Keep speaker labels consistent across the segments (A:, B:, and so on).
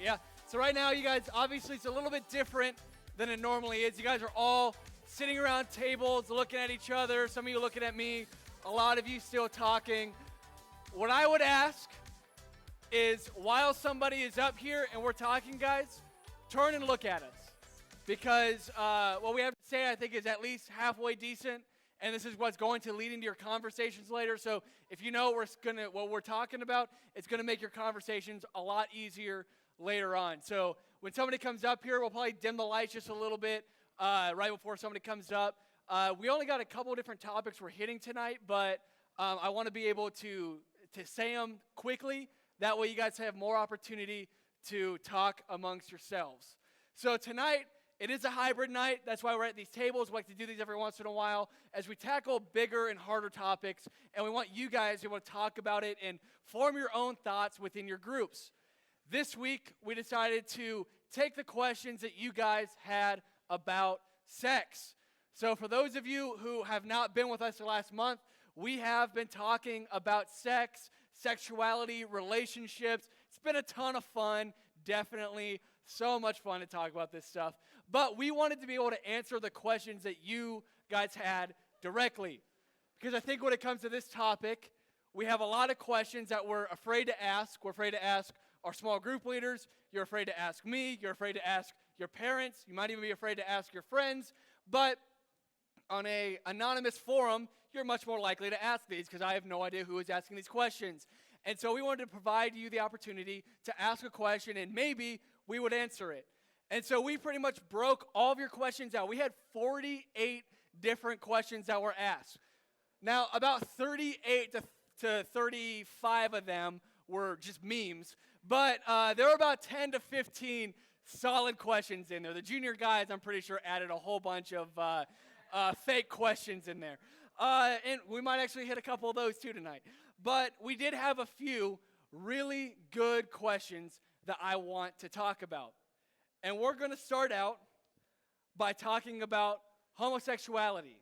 A: Yeah. So right now, you guys, obviously it's a little bit different than it normally is. You guys are all sitting around tables, looking at each other. Some of you looking at me. A lot of you still talking. What I would ask is, while somebody is up here and we're talking, guys, turn and look at us. Because what we have to say, I think, is at least halfway decent. And this is what's going to lead into your conversations later. So if you know what we're talking about, it's going to make your conversations a lot easier later on. So when somebody comes up here, we'll probably dim the lights just a little bit right before somebody comes up. We only got a couple different topics we're hitting tonight, but I want to be able to say them quickly. That way you guys have more opportunity to talk amongst yourselves. So tonight, it is a hybrid night. That's why we're at these tables. We like to do these every once in a while as we tackle bigger and harder topics. And we want you guys to be able to talk about it and form your own thoughts within your groups. This week, we decided to take the questions that you guys had about sex. So for those of you who have not been with us the last month, we have been talking about sex, sexuality, relationships. It's been a ton of fun, definitely. So much fun to talk about this stuff. But we wanted to be able to answer the questions that you guys had directly. Because I think when it comes to this topic, we have a lot of questions that we're afraid to ask. We're afraid to ask our small group leaders. You're afraid to ask me. You're afraid to ask your parents. You might even be afraid to ask your friends. But on an anonymous forum, you're much more likely to ask these because I have no idea who is asking these questions. And so we wanted to provide you the opportunity to ask a question, and maybe we would answer it. And so we pretty much broke all of your questions out. We had 48 different questions that were asked. Now, about 38 to 35 of them were just memes, but there were about 10 to 15 solid questions in there. The junior guys, I'm pretty sure, added a whole bunch of fake questions in there. And we might actually hit a couple of those too tonight. But we did have a few really good questions that I want to talk about. And we're going to start out by talking about homosexuality.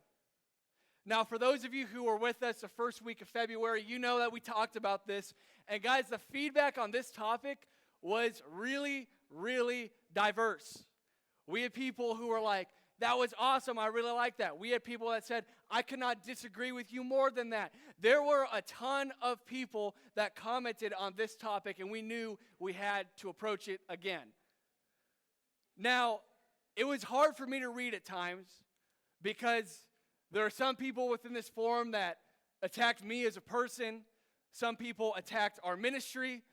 A: Now, for those of you who were with us the first week of February, you know that we talked about this. And guys, the feedback on this topic was really, really diverse. We had people who were like, that was awesome, I really like that. We had people that said, I could not disagree with you more than that. There were a ton of people that commented on this topic, and we knew we had to approach it again. Now, it was hard for me to read at times because there are some people within this forum that attacked me as a person. Some people attacked our ministry.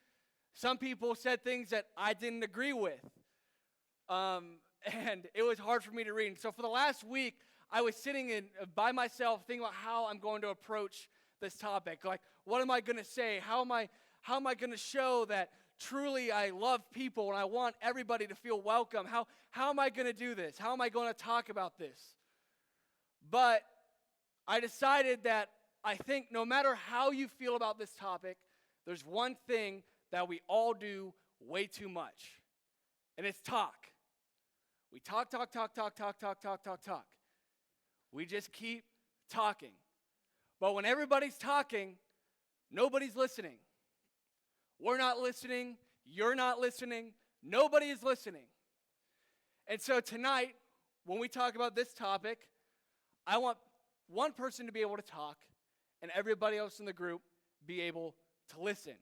A: Some people said things that I didn't agree with. And it was hard for me to read. And so for the last week, I was sitting by myself thinking about how I'm going to approach this topic. Like, what am I going to say? How am I going to show that truly I love people and I want everybody to feel welcome? How am I going to do this? How am I going to talk about this? But I decided that I think no matter how you feel about this topic, there's one thing that we all do way too much, and it's talk. We talk. We just keep talking. But when everybody's talking, nobody's listening. We're not listening. You're not listening. Nobody is listening. And so tonight, when we talk about this topic, I want one person to be able to talk and everybody else in the group be able to listen.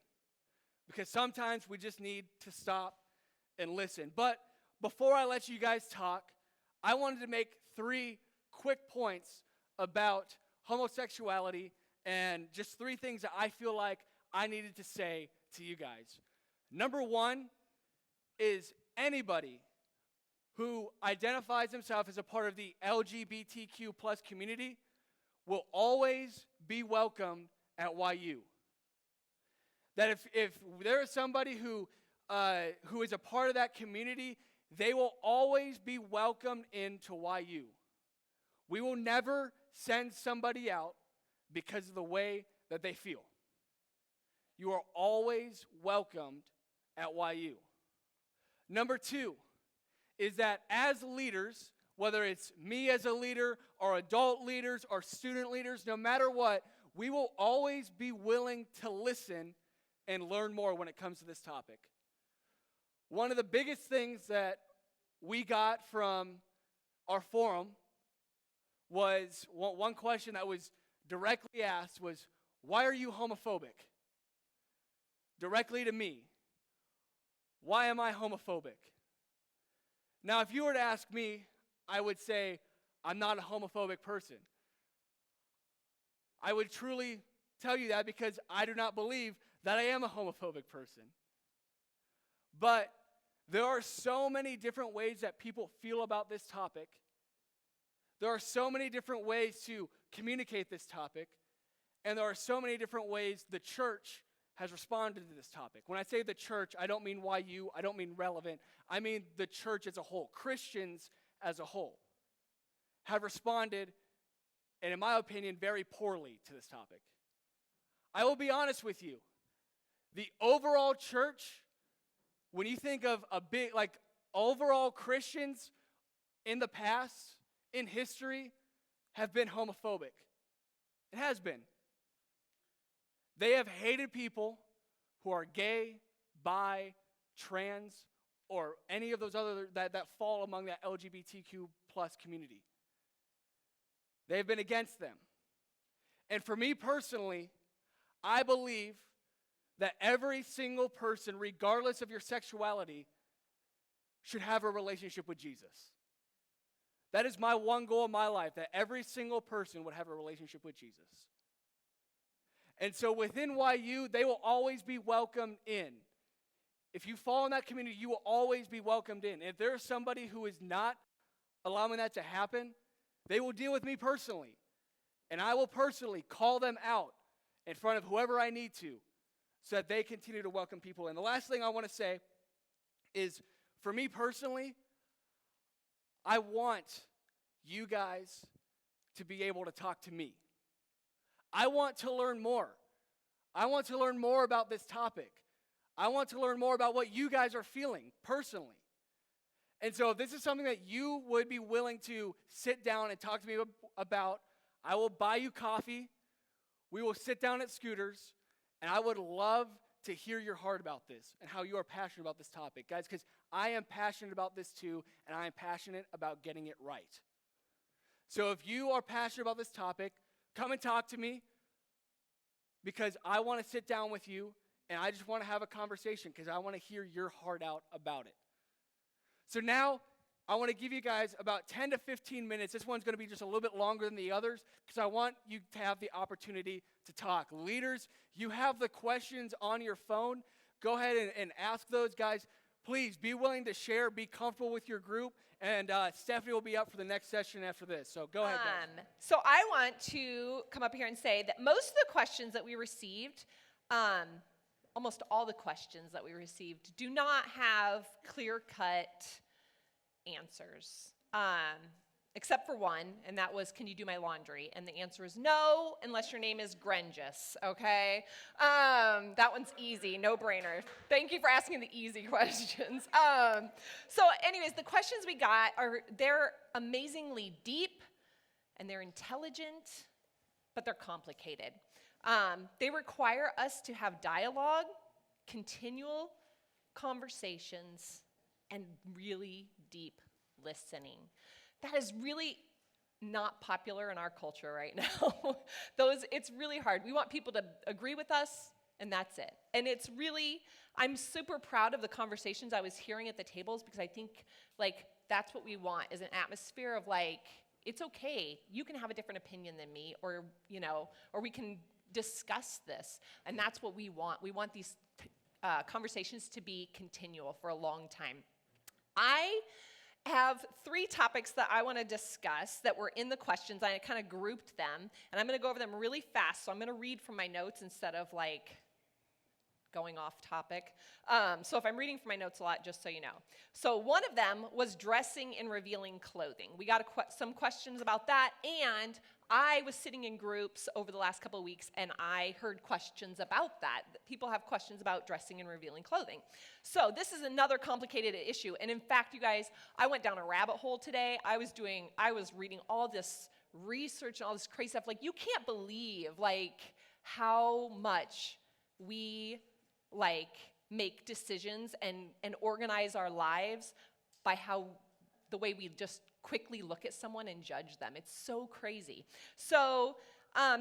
A: Because sometimes we just need to stop and listen. But before I let you guys talk, I wanted to make 3 quick points about homosexuality and just 3 things that I feel like I needed to say to you guys. Number 1 is anybody who identifies himself as a part of the LGBTQ plus community will always be welcomed at YU. That if there is somebody who is a part of that community, they will always be welcomed into YU. We will never send somebody out because of the way that they feel. You are always welcomed at YU. Number 2 is that as leaders, whether it's me as a leader or adult leaders or student leaders, no matter what, we will always be willing to listen and learn more when it comes to this topic. One of the biggest things that we got from our forum was one question that was directly asked was, why are you homophobic? Directly to me. Why am I homophobic? Now, if you were to ask me, I would say I'm not a homophobic person. I would truly tell you that because I do not believe that I am a homophobic person. But there are so many different ways that people feel about this topic. There are so many different ways to communicate this topic. And there are so many different ways the church has responded to this topic. When I say the church, I don't mean YU, I don't mean relevant. I mean the church as a whole. Christians as a whole have responded, and in my opinion, very poorly to this topic. I will be honest with you. The overall church, when you think of a big, like overall Christians in the past, in history, have been homophobic. It has been. They have hated people who are gay, bi, trans, or any of those other that fall among that LGBTQ plus community. They have been against them. And for me personally, I believe that every single person, regardless of your sexuality, should have a relationship with Jesus. That is my one goal in my life, that every single person would have a relationship with Jesus. And so within YU, they will always be welcomed in. If you fall in that community, you will always be welcomed in. If there is somebody who is not allowing that to happen, they will deal with me personally. And I will personally call them out in front of whoever I need to so that they continue to welcome people in. The last thing I want to say is, for me personally, I want you guys to be able to talk to me. I want to learn more. I want to learn more about this topic. I want to learn more about what you guys are feeling personally. And so if this is something that you would be willing to sit down and talk to me about, I will buy you coffee. We will sit down at Scooters, and I would love to hear your heart about this and how you are passionate about this topic, guys, because I am passionate about this too, and I am passionate about getting it right. So if you are passionate about this topic, come and talk to me, because I want to sit down with you and I just want to have a conversation because I want to hear your heart out about it. So now I want to give you guys about 10 to 15 minutes. This one's going to be just a little bit longer than the others because I want you to have the opportunity to talk. Leaders, you have the questions on your phone. Go ahead and ask those guys. Please be willing to share, be comfortable with your group, and Stephanie will be up for the next session after this. So go ahead, guys.
B: So I want to come up here and say that most of the questions that we received, almost all the questions that we received, do not have clear-cut answers, except for one, and that was, can you do my laundry? And the answer is no, unless your name is Grengus, okay? That one's easy, no-brainer. Thank you for asking the easy questions. So anyways, the questions we got they're amazingly deep, and they're intelligent, but they're complicated. They require us to have dialogue, continual conversations, and really deep listening. That is really not popular in our culture right now. It's really hard. We want people to agree with us, and that's it. And it's really, I'm super proud of the conversations I was hearing at the tables because I think, that's what we want is an atmosphere of, it's okay. You can have a different opinion than me, or we can discuss this. And that's what we want. We want these conversations to be continual for a long time. I have 3 topics that I want to discuss that were in the questions. I kind of grouped them, and I'm going to go over them really fast. So I'm going to read from my notes instead of going off topic. So if I'm reading from my notes a lot, just so you know. So one of them was dressing in revealing clothing. We got some questions about that, and I was sitting in groups over the last couple of weeks, and I heard questions about that. People have questions about dressing in revealing clothing. So this is another complicated issue, and in fact, you guys, I went down a rabbit hole today. I was reading all this research and all this crazy stuff. You can't believe, how much we make decisions and organize our lives by the way we just quickly look at someone and judge them. It's so crazy. So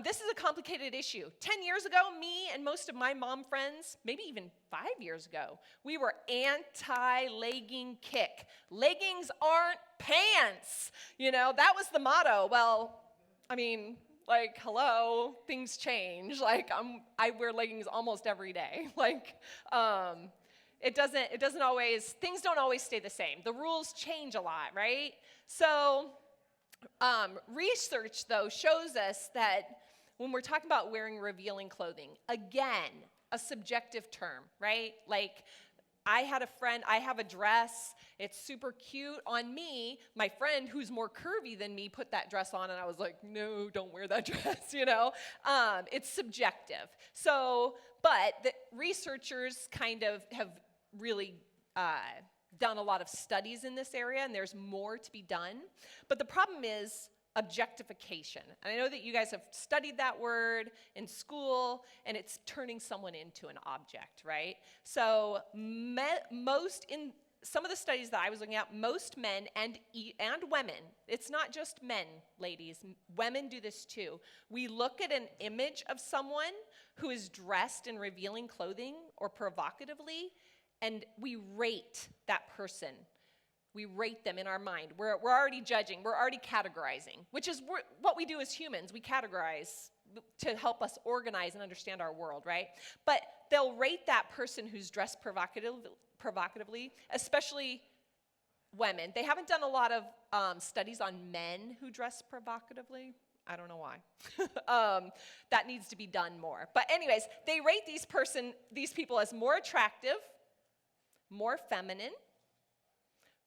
B: this is a complicated issue. 10 years ago, me and most of my mom friends, maybe even 5 years ago, we were anti-legging kick. Leggings aren't pants. That was the motto. Well, I mean, hello, things change. I wear leggings almost every day. Things don't always stay the same. The rules change a lot, right? So research, though, shows us that when we're talking about wearing revealing clothing, again, a subjective term, right? I have a dress, it's super cute on me. My friend, who's more curvy than me, put that dress on, and I was like, no, don't wear that dress, It's subjective. But the researchers kind of have really done a lot of studies in this area, and there's more to be done. But the problem is objectification. And I know that you guys have studied that word in school, and it's turning someone into an object, right? So in some of the studies that I was looking at, most men and women, it's not just men, ladies, women do this too. We look at an image of someone who is dressed in revealing clothing or provocatively, and we rate that person. We rate them in our mind. We're already judging. We're already categorizing, which is what we do as humans. We categorize to help us organize and understand our world, right? But they'll rate that person who's dressed provocatively, especially women. They haven't done a lot of studies on men who dress provocatively. I don't know why. That needs to be done more. But anyways, they rate these people as more attractive, more feminine,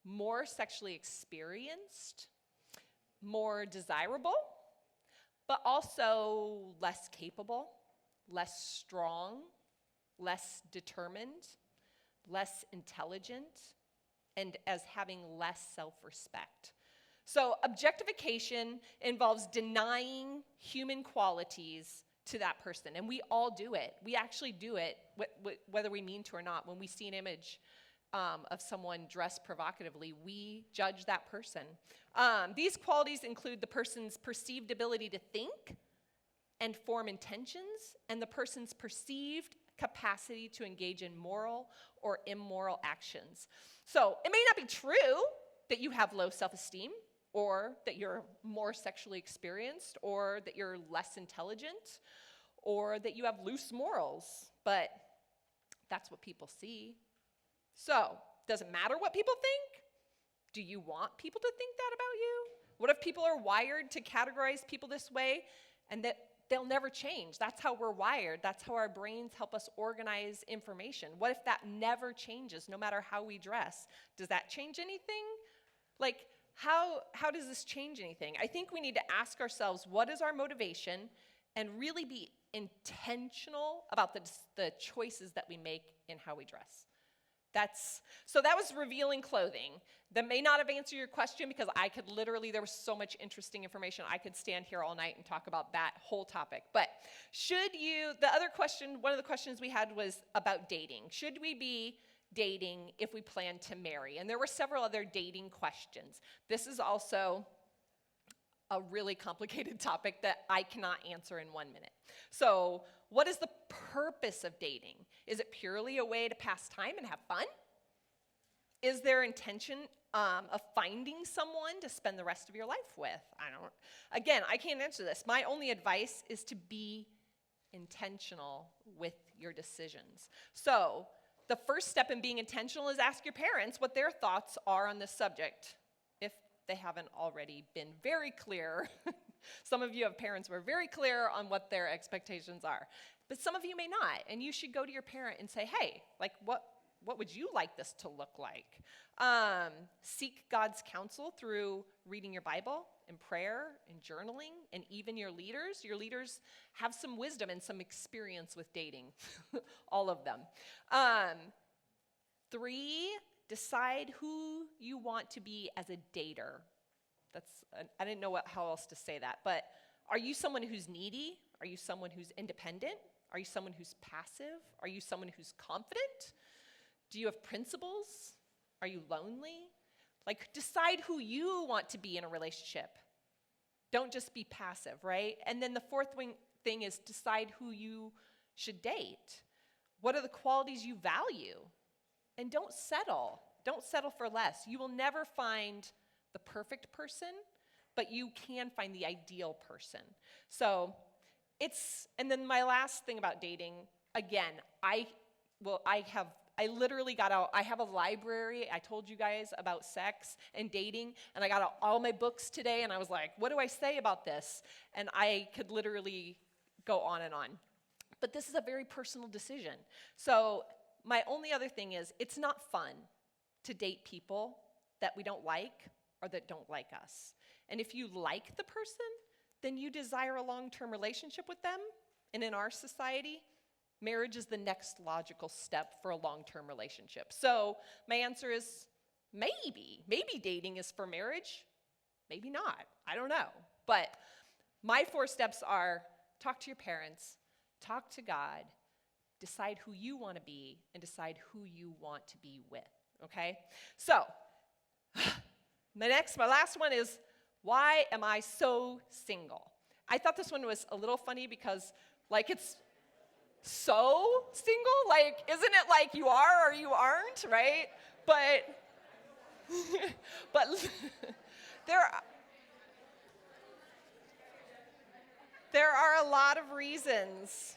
B: more sexually experienced, more desirable, but also less capable, less strong, less determined, less intelligent, and as having less self-respect. So objectification involves denying human qualities to that person, and we all do it. We actually do it, whether we mean to or not. When we see an image of someone dressed provocatively, we judge that person. These qualities include the person's perceived ability to think and form intentions, and the person's perceived capacity to engage in moral or immoral actions. So it may not be true that you have low self-esteem, or that you're more sexually experienced, or that you're less intelligent, or that you have loose morals, but that's what people see. So, does it matter what people think? Do you want people to think that about you? What if people are wired to categorize people this way and that they'll never change? That's how we're wired. That's how our brains help us organize information. What if that never changes, no matter how we dress? Does that change anything? How does this change anything? I think we need to ask ourselves, what is our motivation, and really be intentional about the choices that we make in how we dress. So that was revealing clothing. That may not have answered your question, because there was so much interesting information. I could stand here all night and talk about that whole topic. But one of the questions we had was about dating. Should we be dating if we plan to marry? And there were several other dating questions. This is also a really complicated topic that I cannot answer in 1 minute. So, what is the purpose of dating? Is it purely a way to pass time and have fun? Is there intention of finding someone to spend the rest of your life with? I can't answer this. My only advice is to be intentional with your decisions. So, the first step in being intentional is ask your parents what their thoughts are on this subject, if they haven't already been very clear. Some of you have parents who are very clear on what their expectations are, but some of you may not, and you should go to your parent and say, hey, what would you like this to look like? Seek God's counsel through reading your Bible and prayer and journaling, and even your leaders. Your leaders have some wisdom and some experience with dating, all of them. 3, decide who you want to be as a dater. I didn't know how else to say that, but are you someone who's needy? Are you someone who's independent? Are you someone who's passive? Are you someone who's confident? Do you have principles? Are you lonely? Like, decide who you want to be in a relationship. Don't just be passive, right? And then the fourth thing is decide who you should date. What are the qualities you value? And don't settle. Don't settle for less. You will never find the perfect person, but you can find the ideal person. So and then my last thing about dating, again, I literally got out, I have a library, I told you guys about sex and dating, and I got out all my books today, and I was like, what do I say about this? And I could literally go on and on. But this is a very personal decision. So my only other thing is, it's not fun to date people that we don't like or that don't like us. And if you like the person, then you desire a long-term relationship with them. And in our society, marriage is the next logical step for a long-term relationship. So my answer is maybe. Maybe dating is for marriage. Maybe not. I don't know. But my 4 steps are talk to your parents, talk to God, decide who you want to be, and decide who you want to be with. Okay? So my last one is, why am I so single? I thought this one was a little funny because, like, it's so single? Like, isn't it like you are or you aren't, right? But there are a lot of reasons.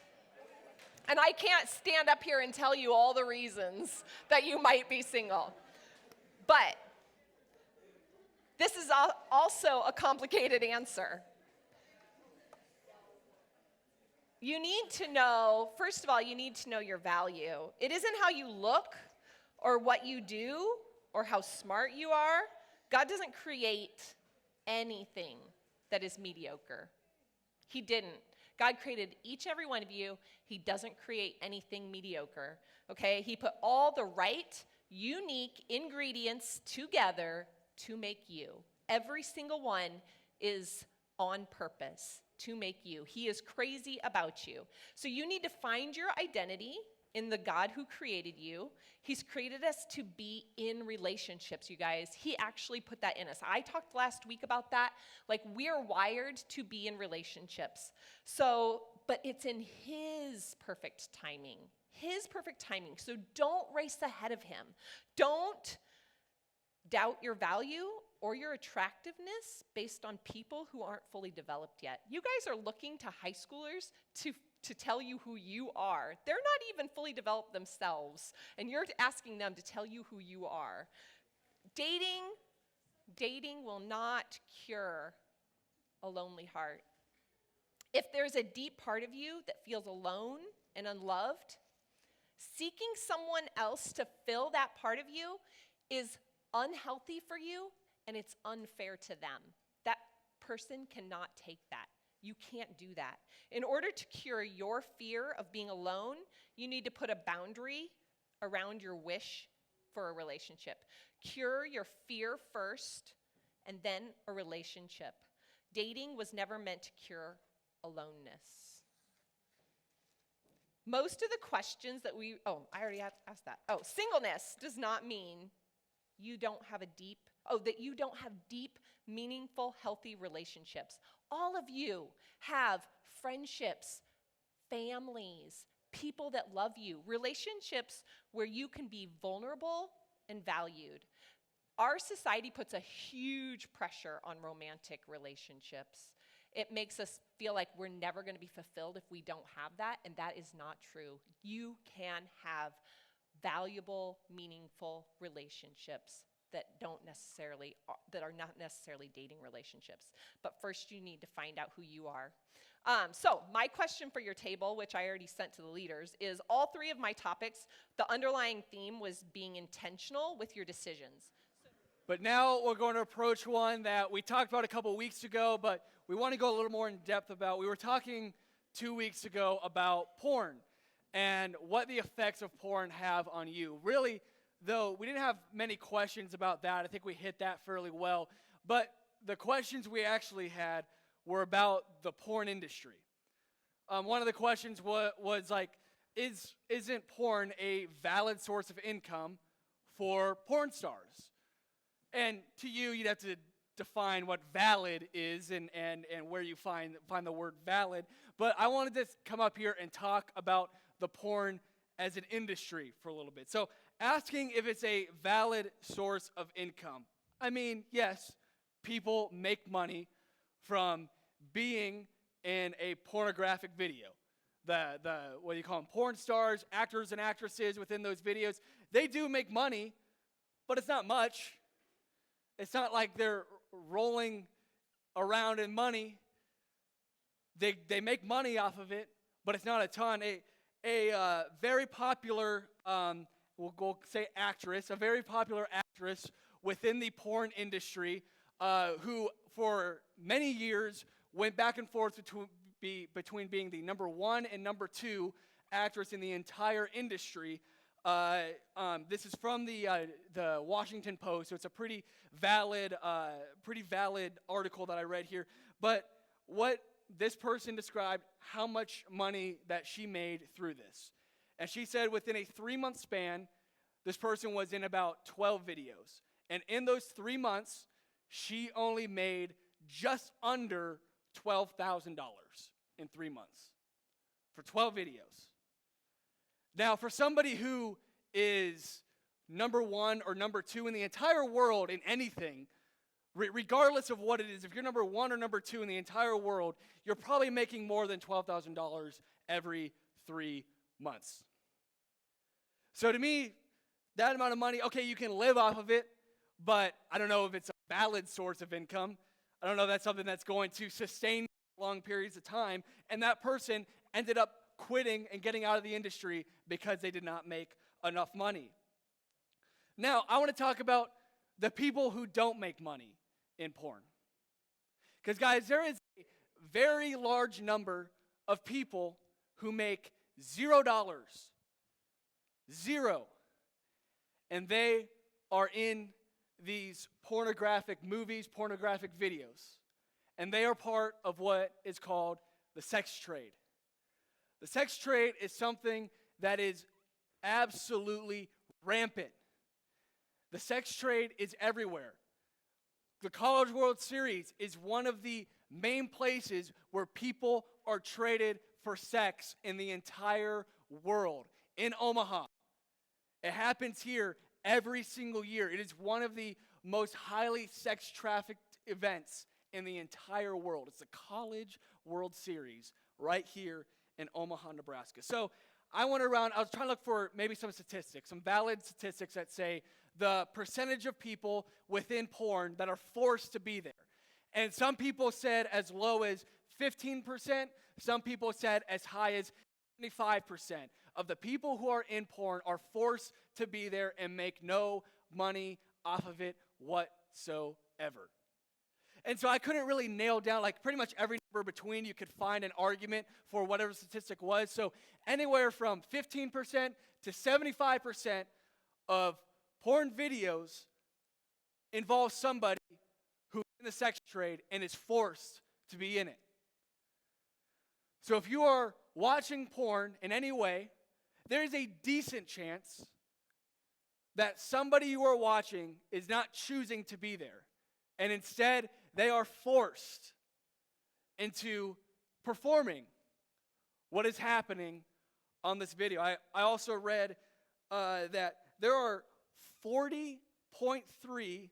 B: And I can't stand up here and tell you all the reasons that you might be single. But this is also a complicated answer. You need to know, first of all, you need to know your value. It isn't how you look or what you do or how smart you are. God doesn't create anything that is mediocre. He didn't. God created each and every one of you. He doesn't create anything mediocre, okay? He put all the right, unique ingredients together to make you. Every single one is on purpose to make you. He is crazy about you. So you need to find your identity in the God who created you. He's created us to be in relationships, you guys. He actually put that in us. I talked last week about that. Like, we're wired to be in relationships. So, but it's in His perfect timing. His perfect timing. So don't race ahead of Him. Don't doubt your value or your attractiveness based on people who aren't fully developed yet. You guys are looking to high schoolers to tell you who you are. They're not even fully developed themselves, and you're asking them to tell you who you are. Dating will not cure a lonely heart. If there's a deep part of you that feels alone and unloved, seeking someone else to fill that part of you is unhealthy for you, and it's unfair to them. That person cannot take that. You can't do that. In order to cure your fear of being alone, you need to put a boundary around your wish for a relationship. Cure your fear first, and then a relationship. Dating was never meant to cure aloneness. Most of the questions that I already asked that. Singleness does not mean that you don't have deep, meaningful, healthy relationships. All of you have friendships, families, people that love you, relationships where you can be vulnerable and valued. Our society puts a huge pressure on romantic relationships. It makes us feel like we're never going to be fulfilled if we don't have that, and that is not true. You can have valuable, meaningful relationships that are not necessarily dating relationships. But first you need to find out who you are. So my question for your table, which I already sent to the leaders, is all 3 of my topics, the underlying theme was being intentional with your decisions.
A: But now we're going to approach one that we talked about a couple weeks ago, but we want to go a little more in depth about. We were talking 2 weeks ago about porn and what the effects of porn have on you. Really, though, we didn't have many questions about that. I think we hit that fairly well. But the questions we actually had were about the porn industry. One of the questions was like, isn't porn a valid source of income for porn stars? And to you, you'd have to define what valid is and where you find the word valid. But I wanted to come up here and talk about the porn as an industry for a little bit. So asking if it's a valid source of income. I mean, yes, people make money from being in a pornographic video. The what do you call them, porn stars, actors and actresses within those videos, they do make money, but it's not much. It's not like they're rolling around in money. They make money off of it, but it's not a ton. A very popular, we'll say actress, a very popular actress within the porn industry, who for many years went back and forth between being the number 1 and number 2 actress in the entire industry. This is from the Washington Post, so it's a pretty valid article that I read here. But what this person described how much money that she made through this. And she said within a 3-month span, this person was in about 12 videos. And in those 3 months, she only made just under $12,000 in 3 months for 12 videos. Now, for somebody who is number 1 or number 2 in the entire world in anything, regardless of what it is, if you're number 1 or number 2 in the entire world, you're probably making more than $12,000 every 3 months. So to me, that amount of money, okay, you can live off of it, but I don't know if it's a valid source of income. I don't know if that's something that's going to sustain long periods of time. And that person ended up quitting and getting out of the industry because they did not make enough money. Now, I want to talk about the people who don't make money in porn. Because, guys, there is a very large number of people who make $0. Zero. And they are in these pornographic movies, pornographic videos. And they are part of what is called the sex trade. The sex trade is something that is absolutely rampant. The sex trade is everywhere. The College World Series is one of the main places where people are traded for sex in the entire world, in Omaha. It happens here every single year. It is one of the most highly sex-trafficked events in the entire world. It's the College World Series right here in Omaha, Nebraska. So I went around, I was trying to look for maybe some statistics, some valid statistics that say the percentage of people within porn that are forced to be there. And some people said as low as 15%, some people said as high as 75% of the people who are in porn are forced to be there and make no money off of it whatsoever. And so I couldn't really nail down, like pretty much every number between, you could find an argument for whatever statistic was. So anywhere from 15% to 75% of porn videos involve somebody who's in the sex trade and is forced to be in it. So if you are watching porn in any way, there is a decent chance that somebody you are watching is not choosing to be there. And instead, they are forced into performing what is happening on this video. I also read that there are 40.3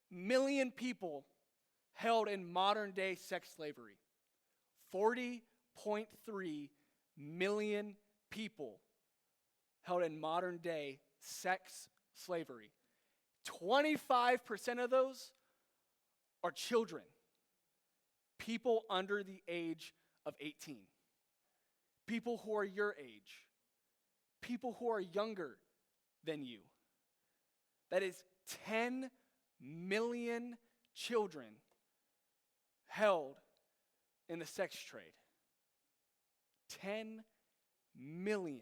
A: million people held in modern-day sex slavery. 40.3 million people held in modern-day sex slavery. 25% of those are children, people under the age of 18, people who are your age, people who are younger than you. That is 10 million children held in the sex trade. 10 million.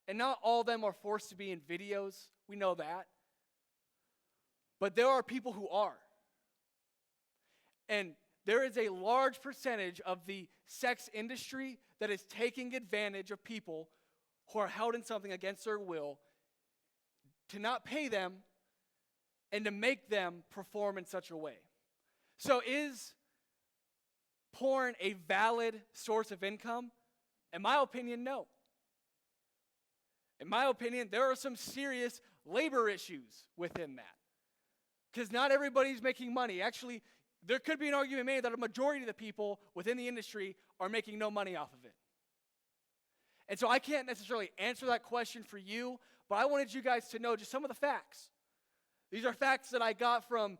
A: And not all of them are forced to be in videos. We know that. But there are people who are. And there is a large percentage of the sex industry that is taking advantage of people who are held in something against their will, to not pay them, and to make them perform in such a way. So is porn a valid source of income? In my opinion, no. In my opinion, there are some serious labor issues within that. Because not everybody's making money. Actually, there could be an argument made that a majority of the people within the industry are making no money off of it. And so I can't necessarily answer that question for you, but I wanted you guys to know just some of the facts. These are facts that I got from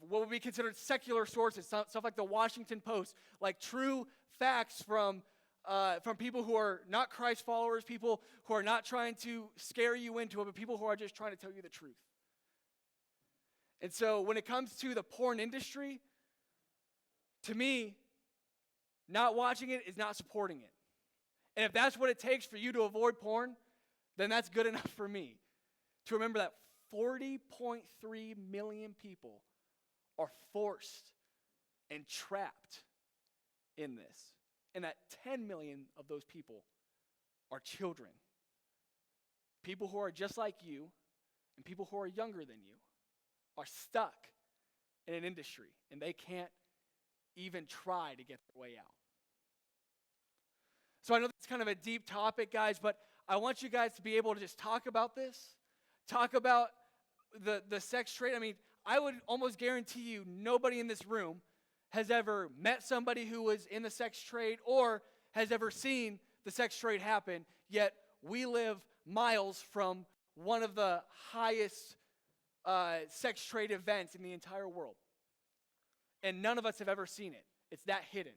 A: what would be considered secular sources, stuff like the Washington Post, like true facts from people who are not Christ followers, people who are not trying to scare you into it, but people who are just trying to tell you the truth. And so when it comes to the porn industry, to me, not watching it is not supporting it. And if that's what it takes for you to avoid porn, then that's good enough for me. To remember that 40.3 million people are forced and trapped in this. And that 10 million of those people are children. People who are just like you and people who are younger than you are stuck in an industry and they can't even try to get their way out. So I know that's kind of a deep topic, guys, but I want you guys to be able to just talk about this, talk about the sex trade. I mean, I would almost guarantee you nobody in this room has ever met somebody who was in the sex trade or has ever seen the sex trade happen, yet we live miles from one of the highest sex trade events in the entire world. And none of us have ever seen it. It's that hidden.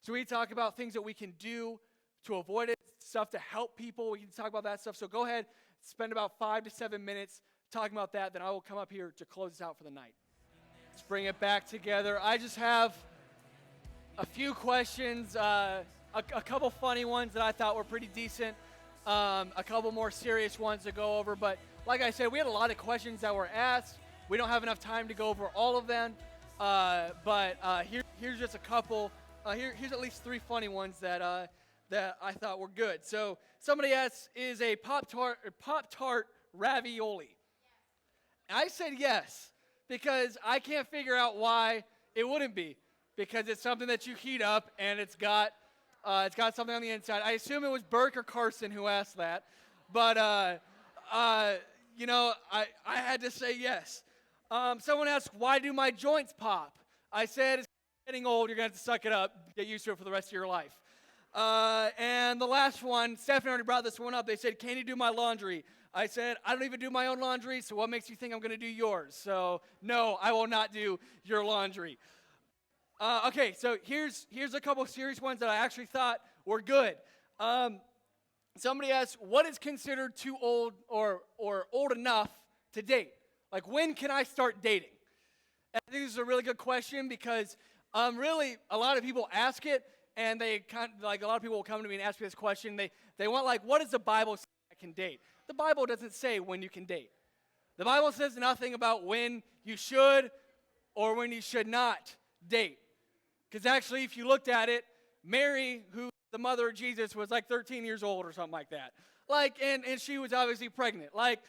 A: So we talk about things that we can do to avoid it, stuff to help people. We can talk about that stuff. So go ahead, spend about 5 to 7 minutes talking about that. Then I will come up here to close this out for the night. Let's bring it back together. I just have a few questions, a couple funny ones that I thought were pretty decent, a couple more serious ones to go over. But like I said, we had a lot of questions that were asked. We don't have enough time to go over all of them, but here's just a couple. Here's at least 3 funny ones that I thought were good. So somebody asked, is a Pop-Tart ravioli? Yes. I said yes, because I can't figure out why it wouldn't be, because it's something that you heat up and it's got something on the inside. I assume it was Burke or Carson who asked that, but I had to say yes. Someone asked, why do my joints pop? I said, it's getting old, you're going to have to suck it up, get used to it for the rest of your life. And the last one, Stephanie already brought this one up. They said, can you do my laundry? I said, I don't even do my own laundry, so what makes you think I'm going to do yours? So, no, I will not do your laundry. Okay, so here's a couple serious ones that I actually thought were good. Somebody asked, what is considered too old or old enough to date? Like, when can I start dating? And I think this is a really good question because really a lot of people ask it, and they a lot of people will come to me and ask me this question. They want, like, what does the Bible say I can date? The Bible doesn't say when you can date. The Bible says nothing about when you should or when you should not date. Because actually, if you looked at it, Mary, who the mother of Jesus, was like 13 years old or something like that. Like, and she was obviously pregnant. Like,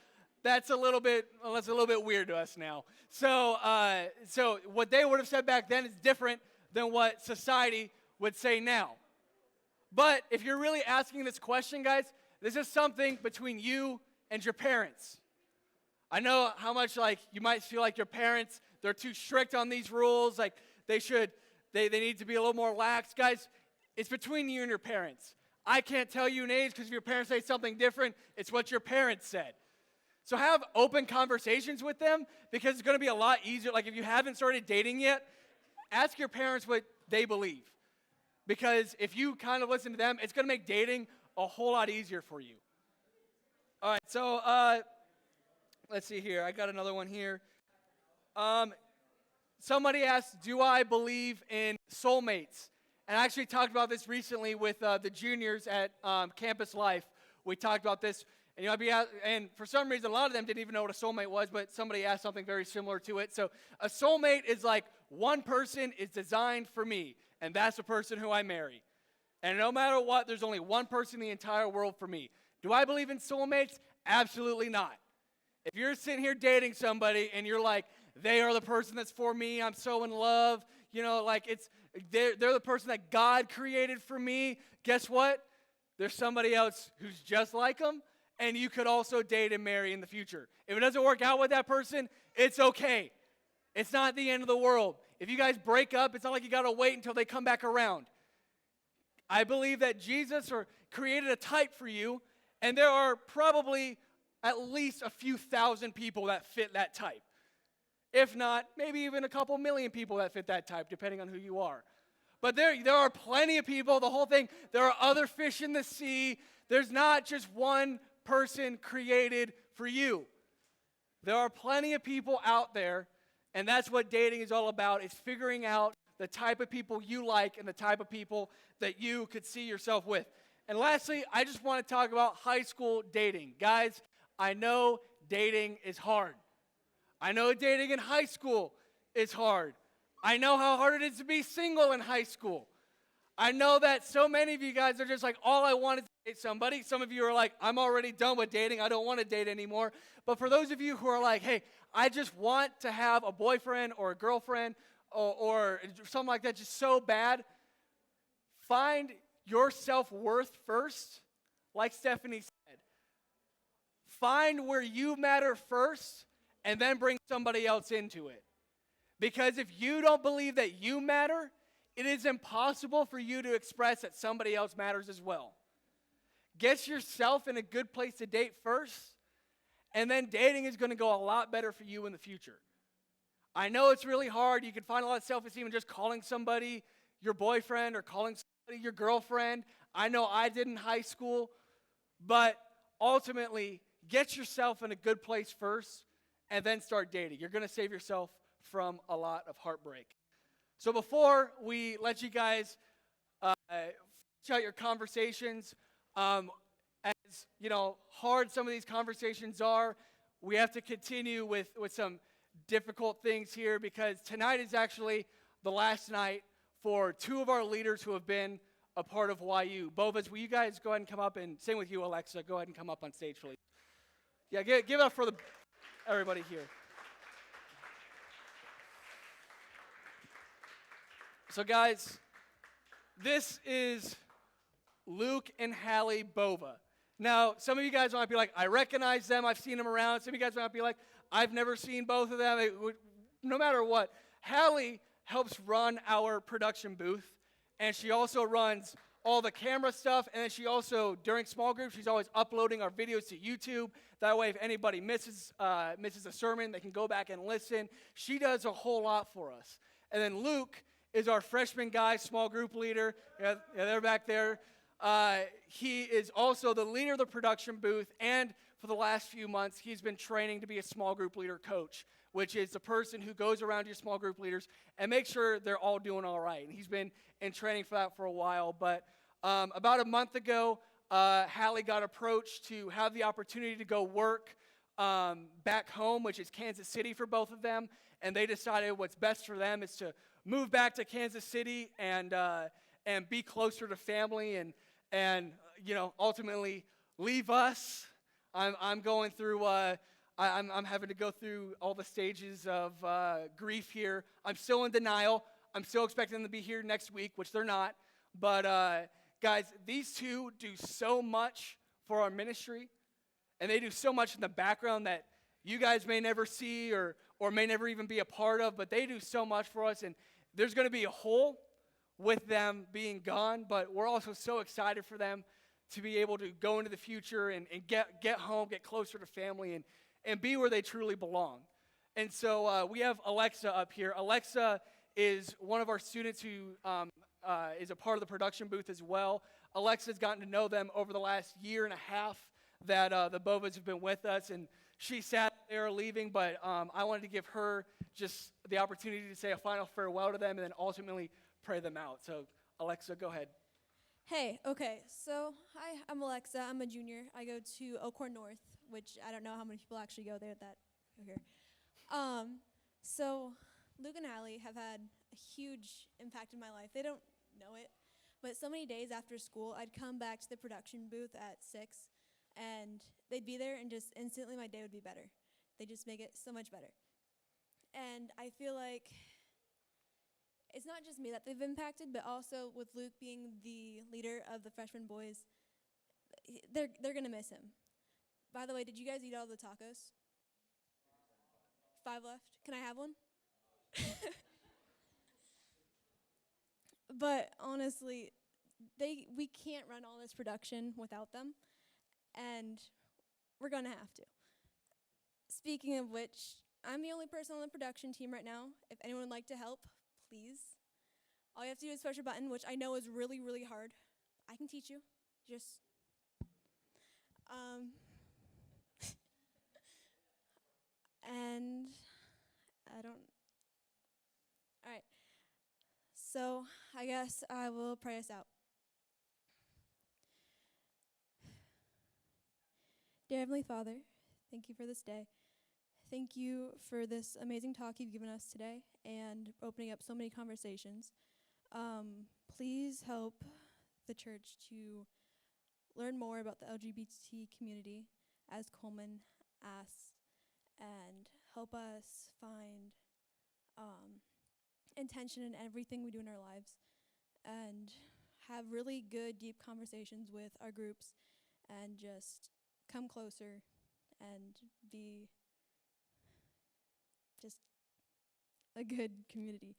A: that's a little bit weird to us now. So what they would have said back then is different than what society would say now. But if you're really asking this question, guys, this is something between you and your parents. I know how much, like, you might feel like your parents, they're too strict on these rules, like they need to be a little more lax. Guys, it's between you and your parents. I can't tell you an age because if your parents say something different, it's what your parents said. So have open conversations with them because it's going to be a lot easier. Like, if you haven't started dating yet, ask your parents what they believe. Because if you kind of listen to them, it's going to make dating a whole lot easier for you. All right, so let's see here. I got another one here. Somebody asked, do I believe in soulmates? And I actually talked about this recently with the juniors at Campus Life. We talked about this. And for some reason, a lot of them didn't even know what a soulmate was, but somebody asked something very similar to it. So a soulmate is like one person is designed for me, and that's the person who I marry. And no matter what, there's only one person in the entire world for me. Do I believe in soulmates? Absolutely not. If you're sitting here dating somebody and you're like, they are the person that's for me, I'm so in love, they're the person that God created for me, guess what? There's somebody else who's just like them, and you could also date and marry in the future. If it doesn't work out with that person, it's okay. It's not the end of the world. If you guys break up, it's not like you got to wait until they come back around. I believe that Jesus created a type for you, and there are probably at least a few thousand people that fit that type. If not, maybe even a couple million people that fit that type, depending on who you are. But there are plenty of people, the whole thing, there are other fish in the sea. There's not just one person created for you. There are plenty of people out there, and that's what dating is all about, is figuring out the type of people you like and the type of people that you could see yourself with. And lastly, I just want to talk about high school dating. Guys, I know dating is hard. I know dating in high school is hard. I know how hard it is to be single in high school. I know that so many of you guys are just like, all I want is to date somebody. Some of you are like, I'm already done with dating. I don't want to date anymore. But for those of you who are like, hey, I just want to have a boyfriend or a girlfriend or something like that just so bad, find your self-worth first, like Stephanie said. Find where you matter first, and then bring somebody else into it. Because if you don't believe that you matter, it is impossible for you to express that somebody else matters as well. Get yourself in a good place to date first, and then dating is going to go a lot better for you in the future. I know it's really hard. You can find a lot of self-esteem in just calling somebody your boyfriend or calling somebody your girlfriend. I know I did in high school, but ultimately, get yourself in a good place first, and then start dating. You're going to save yourself from a lot of heartbreak. So before we let you guys finish out your conversations, as hard some of these conversations are, we have to continue with some difficult things here, because tonight is actually the last night for two of our leaders who have been a part of YU. Bovas, will you guys go ahead and come up, and same with you, Alexa, go ahead and come up on stage, please. Yeah, give it up for everybody here. So guys, this is Luke and Hallie Bova. Now, some of you guys might be like, I recognize them, I've seen them around. Some of you guys might be like, I've never seen both of them. No matter what, Hallie helps run our production booth, and she also runs all the camera stuff, and then she also, during small groups, she's always uploading our videos to YouTube. That way, if anybody misses a sermon, they can go back and listen. She does a whole lot for us. And then Luke is our freshman guy, small group leader. Yeah, they're back there. He is also the leader of the production booth, and for the last few months, he's been training to be a small group leader coach, which is the person who goes around your small group leaders and makes sure they're all doing all right. And he's been in training for that for a while. But about a month ago, Hallie got approached to have the opportunity to go work back home, which is Kansas City for both of them. And they decided what's best for them is to move back to Kansas City and be closer to family and ultimately leave us. I'm going through. I'm having to go through all the stages of grief here. I'm still in denial. I'm still expecting them to be here next week, which they're not. But guys, these two do so much for our ministry, and they do so much in the background that you guys may never see or may never even be a part of, but they do so much for us, and there's going to be a hole with them being gone, but we're also so excited for them to be able to go into the future and get home, get closer to family, and be where they truly belong. And so we have Alexa up here. Alexa is one of our students who is a part of the production booth as well. Alexa's gotten to know them over the last year and a half that the Bovas have been with us, and she's sad they're leaving, but I wanted to give her just the opportunity to say a final farewell to them and then ultimately pray them out. So, Alexa, go ahead.
C: Hey, okay, so hi, I'm Alexa. I'm a junior. I go to Elkhorn North, which I don't know how many people actually go there that go here. So Luke and Hallie have had a huge impact in my life. They don't know it, But so many days after school, I'd come back to the production booth at 6, and they'd be there, and just instantly my day would be better. They just make it so much better. And I feel like it's not just me that they've impacted, but also with Luke being the leader of the freshman boys, they're going to miss him. By the way, did you guys eat all the tacos? 5 left. Can I have one? But honestly, we can't run all this production without them, and we're going to have to. Speaking of which, I'm the only person on the production team right now. If anyone would like to help, please. All you have to do is push a button, which I know is really, really hard. I can teach you. Just, and I don't, all right. So I guess I will pray us out. Dear Heavenly Father, thank you for this day. Thank you for this amazing talk you've given us today and opening up so many conversations. Please help the church to learn more about the LGBT community, as Coleman asked, and help us find intention in everything we do in our lives, and have really good, deep conversations with our groups, and just come closer and be just a good community.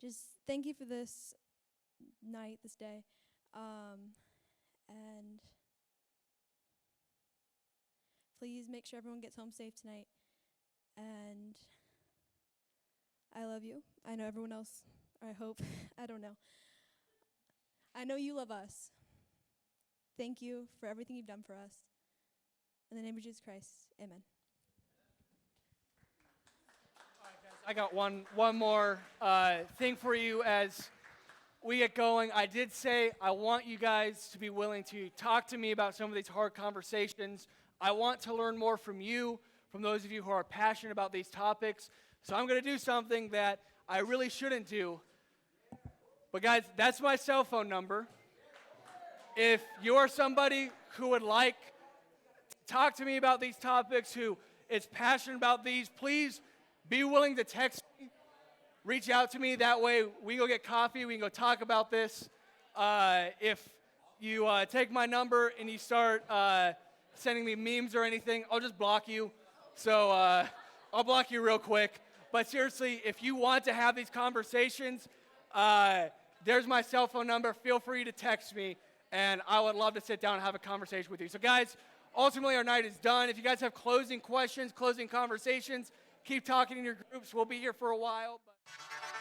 C: Just thank you for this night, this day, and please make sure everyone gets home safe tonight. And I love you. I know everyone else, or I hope, I don't know. I know you love us. Thank you for everything you've done for us. In the name of Jesus Christ, amen.
A: I got one more thing for you as we get going. I did say I want you guys to be willing to talk to me about some of these hard conversations. I want to learn more from you, from those of you who are passionate about these topics. So I'm going to do something that I really shouldn't do. But guys, that's my cell phone number. If you're somebody who would like to talk to me about these topics, who is passionate about these, please be willing to text me, reach out to me. That way we go get coffee, we can go talk about this. If you take my number and you start sending me memes or anything, I'll just block you. So I'll block you real quick. But seriously, if you want to have these conversations, there's my cell phone number. Feel free to text me, and I would love to sit down and have a conversation with you. So guys, ultimately our night is done. If you guys have closing questions, closing conversations, keep talking in your groups. We'll be here for a while. But